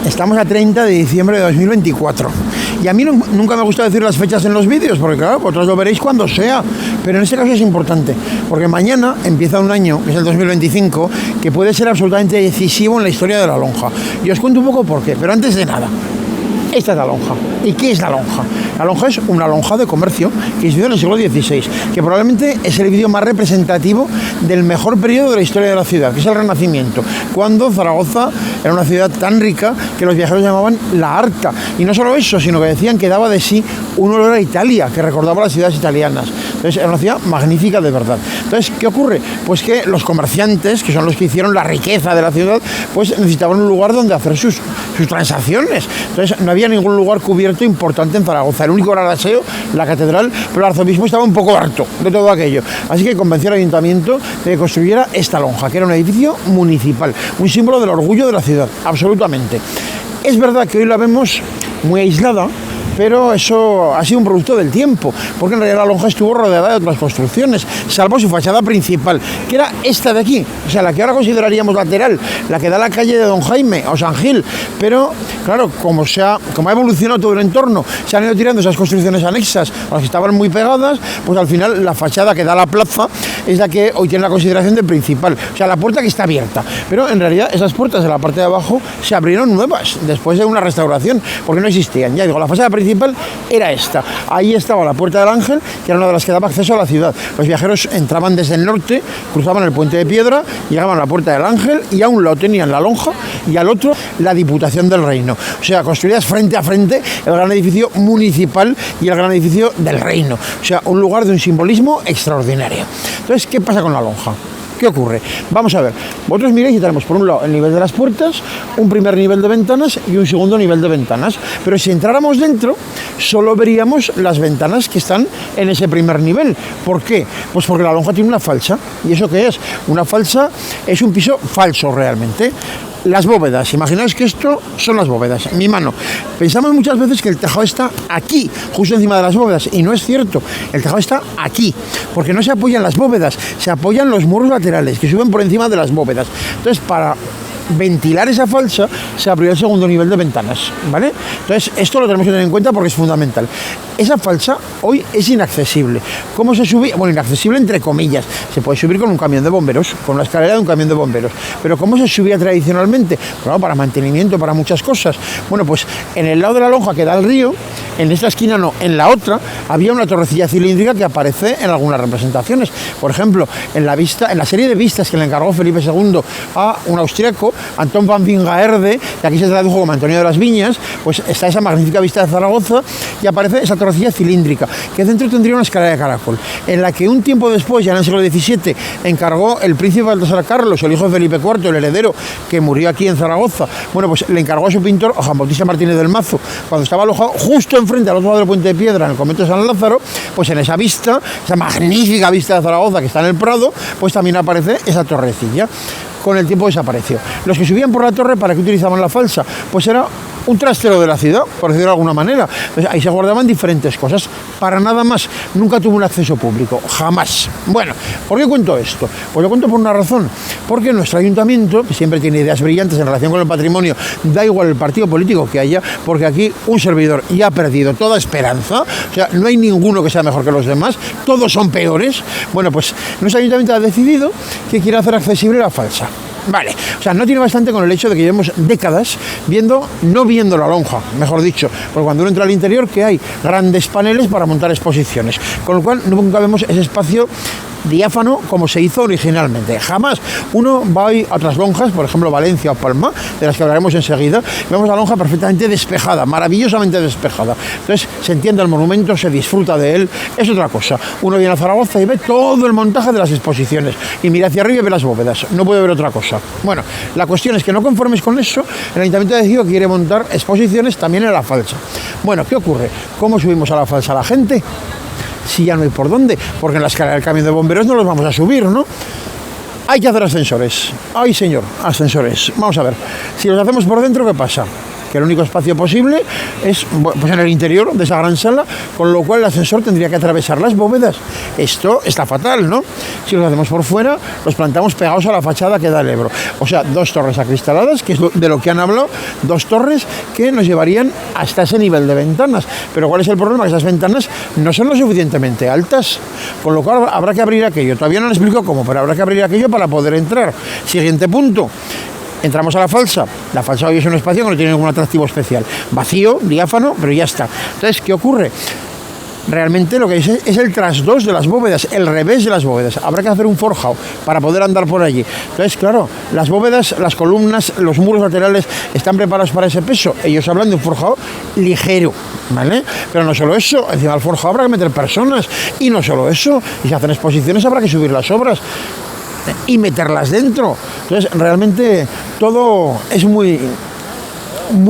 Estamos a 30 de diciembre de 2024. Y a mí nunca me gusta decir las fechas en los vídeos, porque claro, vosotros lo veréis cuando sea. Pero en este caso es importante, porque mañana empieza un año, que es el 2025, que puede ser absolutamente decisivo en la historia de la lonja. Y os cuento un poco por qué, pero antes de nada, esta es la lonja. ¿Y qué es la lonja? La lonja es una lonja de comercio que se hizo en el siglo XVI, que probablemente es el edificio más representativo del mejor periodo de la historia de la ciudad, que es el Renacimiento, cuando Zaragoza era una ciudad tan rica que los viajeros llamaban la Arca. Y no solo eso, sino que decían que daba de sí un olor a Italia, que recordaba las ciudades italianas. Entonces era una ciudad magnífica de verdad. Entonces, ¿qué ocurre? Pues que los comerciantes, que son los que hicieron la riqueza de la ciudad, pues necesitaban un lugar donde hacer sus transacciones. Entonces no había ningún lugar cubierto importante en Zaragoza. El único era el aseo, la catedral, pero el arzobispo estaba un poco harto de todo aquello. Así que convenció al ayuntamiento de que construyera esta lonja, que era un edificio municipal, un símbolo del orgullo de la ciudad, absolutamente. Es verdad que hoy la vemos muy aislada, pero eso ha sido un producto del tiempo, porque en realidad la lonja estuvo rodeada de otras construcciones, salvo su fachada principal, que era esta de aquí, o sea, la que ahora consideraríamos lateral, la que da a la calle de Don Jaime o San Gil. Pero claro, como ha evolucionado todo el entorno, se han ido tirando esas construcciones anexas a las que estaban muy pegadas, pues al final la fachada que da a la plaza es la que hoy tiene la consideración de principal, o sea, la puerta que está abierta. Pero en realidad esas puertas de la parte de abajo se abrieron nuevas después de una restauración, porque no existían. Ya digo, la fachada principal era esta. Ahí estaba la Puerta del Ángel, que era una de las que daba acceso a la ciudad. Los viajeros entraban desde el norte, cruzaban el Puente de Piedra, llegaban a la Puerta del Ángel y a un lado tenían la lonja y al otro la Diputación del Reino. O sea, construidas frente a frente el gran edificio municipal y el gran edificio del Reino. O sea, un lugar de un simbolismo extraordinario. Entonces, ¿qué pasa con la lonja? ¿Qué ocurre? Vamos a ver. Vosotros miréis y tenemos por un lado el nivel de las puertas, un primer nivel de ventanas y un segundo nivel de ventanas. Pero si entráramos dentro, solo veríamos las ventanas que están en ese primer nivel. ¿Por qué? Pues porque la lonja tiene una falsa. ¿Y eso qué es? Una falsa es un piso falso realmente. Las bóvedas, imaginaos que esto son las bóvedas, mi mano. Pensamos muchas veces que el tejado está aquí, justo encima de las bóvedas, y no es cierto. El tejado está aquí, porque no se apoyan las bóvedas, se apoyan los muros laterales, que suben por encima de las bóvedas. Entonces, para ventilar esa falsa, se abrió el segundo nivel de ventanas, ¿vale? Entonces, esto lo tenemos que tener en cuenta porque es fundamental. Esa falsa hoy es inaccesible. ¿Cómo se sube? Bueno, inaccesible entre comillas. Se puede subir con un camión de bomberos, con la escalera de un camión de bomberos. Pero ¿cómo se subía tradicionalmente? Claro, para mantenimiento, para muchas cosas. Bueno, pues en el lado de la lonja que da al río, en esta esquina no, en la otra, había una torrecilla cilíndrica que aparece en algunas representaciones. Por ejemplo, en la serie de vistas que le encargó Felipe II a un austriaco, Antón van Wingaerde, que aquí se tradujo como Antonio de las Viñas, pues está esa magnífica vista de Zaragoza y aparece esa torrecilla cilíndrica, que dentro tendría una escalera de caracol, en la que un tiempo después, ya en el siglo XVII, encargó el príncipe Baltasar Carlos, el hijo de Felipe IV, el heredero, que murió aquí en Zaragoza. Bueno, pues le encargó a su pintor, a Juan Bautista Martínez del Mazo, cuando estaba alojado justo enfrente al otro lado del Puente de Piedra, en el convento de San Lázaro, pues en esa vista, esa magnífica vista de Zaragoza que está en el Prado, pues también aparece esa torrecilla. Con el tiempo desapareció. Los que subían por la torre, ¿para qué utilizaban la falsa? Pues era un trastero de la ciudad, por decirlo de alguna manera. Entonces, ahí se guardaban diferentes cosas, para nada más. Nunca tuvo un acceso público, jamás. Bueno, ¿por qué cuento esto? Pues lo cuento por una razón. Porque nuestro ayuntamiento, que siempre tiene ideas brillantes en relación con el patrimonio, da igual el partido político que haya, porque aquí un servidor ya ha perdido toda esperanza. O sea, no hay ninguno que sea mejor que los demás, todos son peores. Bueno, pues nuestro ayuntamiento ha decidido que quiere hacer accesible la falsa. Vale, o sea, no tiene bastante con el hecho de que llevemos décadas no viendo la lonja, mejor dicho, porque cuando uno entra al interior, que hay grandes paneles para montar exposiciones, con lo cual nunca vemos ese espacio diáfano como se hizo originalmente. Jamás. Uno va hoy a otras lonjas, por ejemplo Valencia o Palma, de las que hablaremos enseguida, y vemos la lonja perfectamente despejada, maravillosamente despejada. Entonces se entiende el monumento, se disfruta de él, es otra cosa. Uno viene a Zaragoza y ve todo el montaje de las exposiciones y mira hacia arriba y ve las bóvedas, no puede ver otra cosa. Bueno, la cuestión es que no conformes con eso, el ayuntamiento ha decidido que quiere montar exposiciones también en la falsa. Bueno, ¿qué ocurre? ¿Cómo subimos a la falsa a la gente? Si ya no hay por dónde, porque en la escalera del camión de bomberos no los vamos a subir, ¿no? Hay que hacer ascensores. Ay, señor, ascensores. Vamos a ver, si los hacemos por dentro, ¿qué pasa? que el único espacio posible es pues en el interior de esa gran sala, con lo cual el ascensor tendría que atravesar las bóvedas. Esto está fatal, ¿no? Si los hacemos por fuera, los plantamos pegados a la fachada que da el Ebro. O sea, 2 torres acristaladas, que es de lo que han hablado, 2 torres que nos llevarían hasta ese nivel de ventanas. Pero ¿cuál es el problema? Que esas ventanas no son lo suficientemente altas, con lo cual habrá que abrir aquello. Todavía no les explico cómo, pero habrá que abrir aquello para poder entrar. Siguiente punto. Entramos a la falsa. La falsa hoy es un espacio que no tiene ningún atractivo especial. Vacío, diáfano, pero ya está. Entonces, ¿qué ocurre? Realmente lo que es el trasdos de las bóvedas, el revés de las bóvedas. Habrá que hacer un forjado para poder andar por allí. Entonces, claro, las bóvedas, las columnas, los muros laterales están preparados para ese peso. Ellos hablan de un forjado ligero, ¿vale? Pero no solo eso, encima del forjado habrá que meter personas. Y no solo eso, y si hacen exposiciones habrá que subir las obras y meterlas dentro. Entonces, realmente todo es muy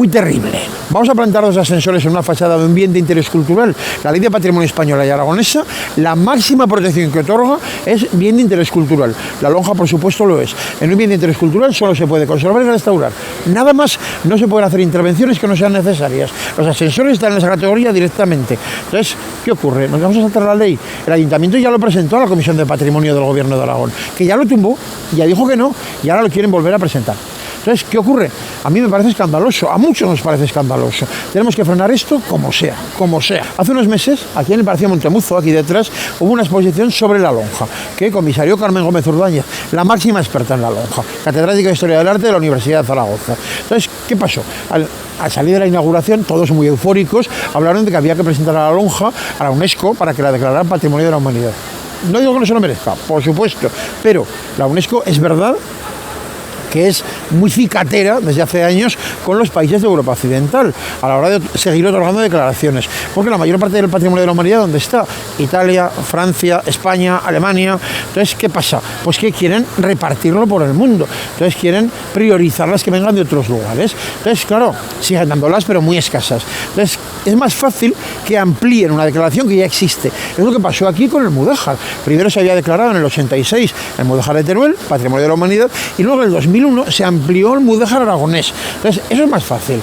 terrible. Vamos a plantar 2 ascensores en una fachada de un bien de interés cultural. La Ley de Patrimonio Española y Aragonesa, la máxima protección que otorga es bien de interés cultural. La lonja, por supuesto, lo es. En un bien de interés cultural solo se puede conservar y restaurar. Nada más, no se pueden hacer intervenciones que no sean necesarias. Los ascensores están en esa categoría directamente. Entonces, ¿qué ocurre? Nos vamos a saltar la ley. El Ayuntamiento ya lo presentó a la Comisión de Patrimonio del Gobierno de Aragón, que ya lo tumbó, ya dijo que no, y ahora lo quieren volver a presentar. Entonces, ¿qué ocurre? A mí me parece escandaloso, a muchos nos parece escandaloso. Tenemos que frenar esto como sea, como sea. Hace unos meses, aquí en el Palacio Montemuzo, aquí detrás, hubo una exposición sobre la lonja, que comisarió Carmen Gómez Urdáñez, la máxima experta en la lonja, catedrática de Historia del Arte de la Universidad de Zaragoza. Entonces, ¿qué pasó? Al salir de la inauguración, todos muy eufóricos, hablaron de que había que presentar a la lonja a la UNESCO para que la declarara Patrimonio de la Humanidad. No digo que no se lo merezca, por supuesto, pero la UNESCO es verdad que es muy cicatera desde hace años con los países de Europa Occidental a la hora de seguir otorgando declaraciones, porque la mayor parte del patrimonio de la humanidad, ¿dónde está? Italia, Francia, España, Alemania. Entonces, ¿qué pasa? Pues que quieren repartirlo por el mundo, entonces quieren priorizar las que vengan de otros lugares. Entonces, claro, siguen dándolas, pero muy escasas. Entonces, es más fácil que amplíen una declaración que ya existe. Es lo que pasó aquí con el Mudéjar. Primero se había declarado en el 86 el Mudéjar de Teruel, Patrimonio de la Humanidad, y luego en el 2001 se amplió el Mudéjar aragonés. Entonces, eso es más fácil.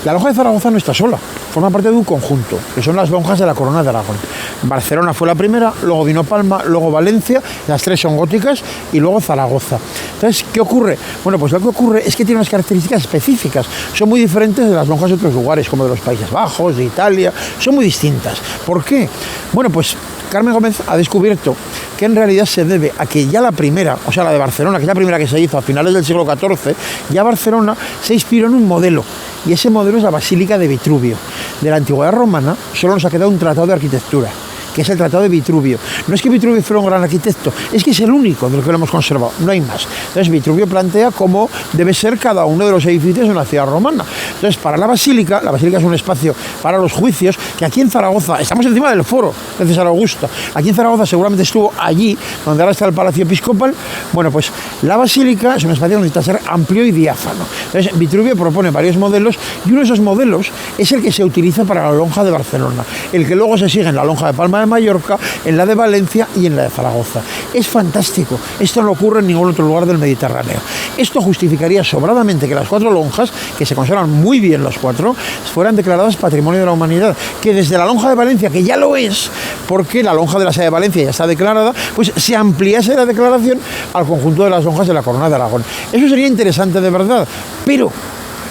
La lonja de Zaragoza no está sola, forma parte de un conjunto, que son las lonjas de la Corona de Aragón. Barcelona fue la primera, luego vino Palma, luego Valencia, las 3 son góticas, y luego Zaragoza. Entonces, ¿qué ocurre? Bueno, pues lo que ocurre es que tiene unas características específicas, son muy diferentes de las lonjas de otros lugares, como de los Países Bajos, de Italia, son muy distintas. ¿Por qué? Bueno, pues Carmen Gómez ha descubierto que en realidad se debe a que ya la primera, o sea, la de Barcelona, que es la primera que se hizo a finales del siglo XIV, ya Barcelona se inspiró en un modelo, y ese modelo es la Basílica de Vitruvio. De la antigüedad romana solo nos ha quedado un tratado de arquitectura, que es el Tratado de Vitruvio. No es que Vitruvio fuera un gran arquitecto, es que es el único del que lo hemos conservado, no hay más. Entonces Vitruvio plantea cómo debe ser cada uno de los edificios de una ciudad romana. Entonces, para la Basílica es un espacio para los juicios, que aquí en Zaragoza, estamos encima del foro de César Augusto, aquí en Zaragoza seguramente estuvo allí, donde ahora está el Palacio Episcopal. Bueno, pues la Basílica es un espacio que necesita ser amplio y diáfano. Entonces Vitruvio propone varios modelos, y uno de esos modelos es el que se utiliza para la lonja de Barcelona, el que luego se sigue en la lonja de Palma de Mallorca, en la de Valencia y en la de Zaragoza. Es fantástico, esto no ocurre en ningún otro lugar del Mediterráneo. Esto justificaría sobradamente que las 4 lonjas, que se conservan muy bien las 4, fueran declaradas Patrimonio de la Humanidad, que desde la lonja de Valencia, que ya lo es, porque la lonja de la Sede de Valencia ya está declarada, pues se ampliase la declaración al conjunto de las lonjas de la Corona de Aragón. Eso sería interesante de verdad, pero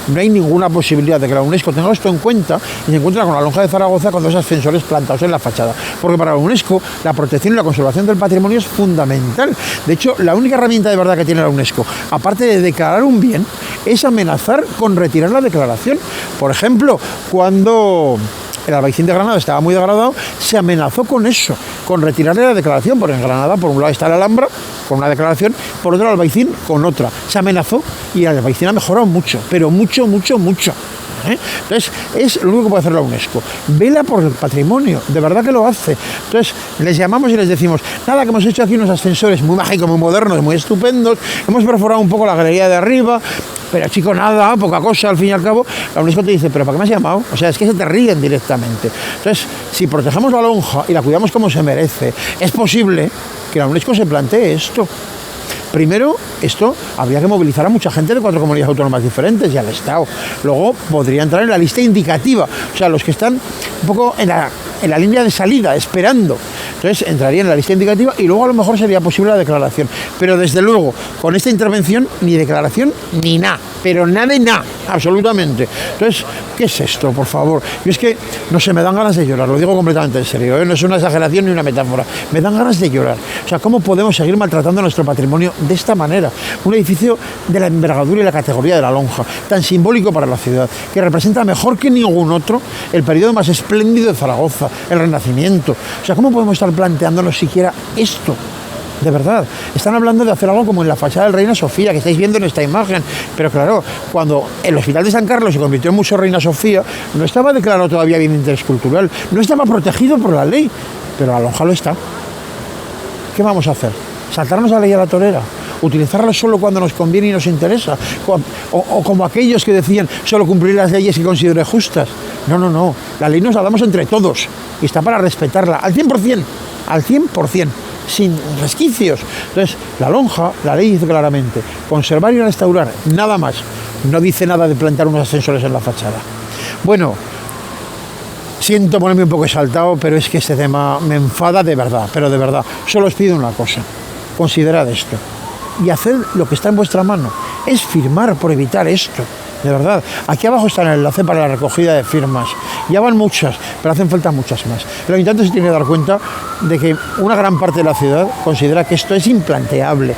no hay ninguna posibilidad de que la UNESCO tenga esto en cuenta y se encuentra con la lonja de Zaragoza con 2 ascensores plantados en la fachada. Porque para la UNESCO la protección y la conservación del patrimonio es fundamental. De hecho, la única herramienta de verdad que tiene la UNESCO, aparte de declarar un bien, es amenazar con retirar la declaración. Por ejemplo, cuando el Albaicín de Granada estaba muy degradado, se amenazó con eso, con retirarle la declaración, porque en Granada por un lado está la Alhambra con una declaración, por otro el Albaicín con otra. Se amenazó y el Albaicín ha mejorado mucho, pero mucho. Entonces, es lo único que puede hacer la UNESCO. Vela por el patrimonio, de verdad que lo hace. Entonces, les llamamos y les decimos, nada, que hemos hecho aquí unos ascensores muy mágicos, muy modernos, muy estupendos, hemos perforado un poco la galería de arriba, pero chico, nada, poca cosa, al fin y al cabo. La UNESCO te dice, ¿pero para qué me has llamado? O sea, es que se te ríen directamente. Entonces, si protegemos la lonja y la cuidamos como se merece, es posible que la UNESCO se plantee esto. Primero, esto habría que movilizar a mucha gente de 4 comunidades autónomas diferentes y al Estado. Luego podría entrar en la lista indicativa, o sea, los que están un poco en la línea de salida, esperando. Entonces entraría en la lista indicativa y luego a lo mejor sería posible la declaración. Pero desde luego, con esta intervención, ni declaración ni nada. Pero nada de nada, absolutamente. Entonces, ¿qué es esto, por favor? Y es que, no sé, me dan ganas de llorar, lo digo completamente en serio, ¿eh? No es una exageración ni una metáfora. Me dan ganas de llorar. O sea, ¿cómo podemos seguir maltratando nuestro patrimonio de esta manera? Un edificio de la envergadura y la categoría de la Lonja, tan simbólico para la ciudad, que representa mejor que ningún otro el periodo más espléndido de Zaragoza, el Renacimiento. O sea, ¿cómo podemos estar planteándonos siquiera esto? De verdad, están hablando de hacer algo como en la fachada del Reina Sofía, que estáis viendo en esta imagen. Pero claro, cuando el Hospital de San Carlos se convirtió en Museo Reina Sofía, no estaba declarado todavía bien de interés cultural, no estaba protegido por la ley, pero la Lonja lo está. ¿Qué vamos a hacer? ¿Saltarnos la ley a la torera? ¿Utilizarla solo cuando nos conviene y nos interesa? O como aquellos que decían, solo cumplir las leyes que considere justas. No, la ley nos la damos entre todos y está para respetarla al 100%, sin resquicios. Entonces, la Lonja, la ley dice claramente, conservar y restaurar, nada más. No dice nada de plantar unos ascensores en la fachada. Bueno, siento ponerme un poco exaltado, pero es que este tema me enfada de verdad, pero de verdad. Solo os pido una cosa, considerad esto y haced lo que está en vuestra mano, es firmar por evitar esto. De verdad, aquí abajo está el enlace para la recogida de firmas. Ya van muchas, pero hacen falta muchas más. El ayuntamiento se tiene que dar cuenta de que una gran parte de la ciudad considera que esto es implanteable,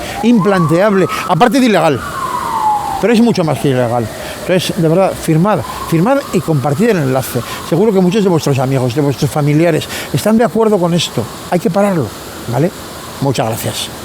aparte de ilegal, pero es mucho más que ilegal. Entonces, de verdad, firmad y compartid el enlace. Seguro que muchos de vuestros amigos, de vuestros familiares están de acuerdo con esto. Hay que pararlo, ¿vale? Muchas gracias.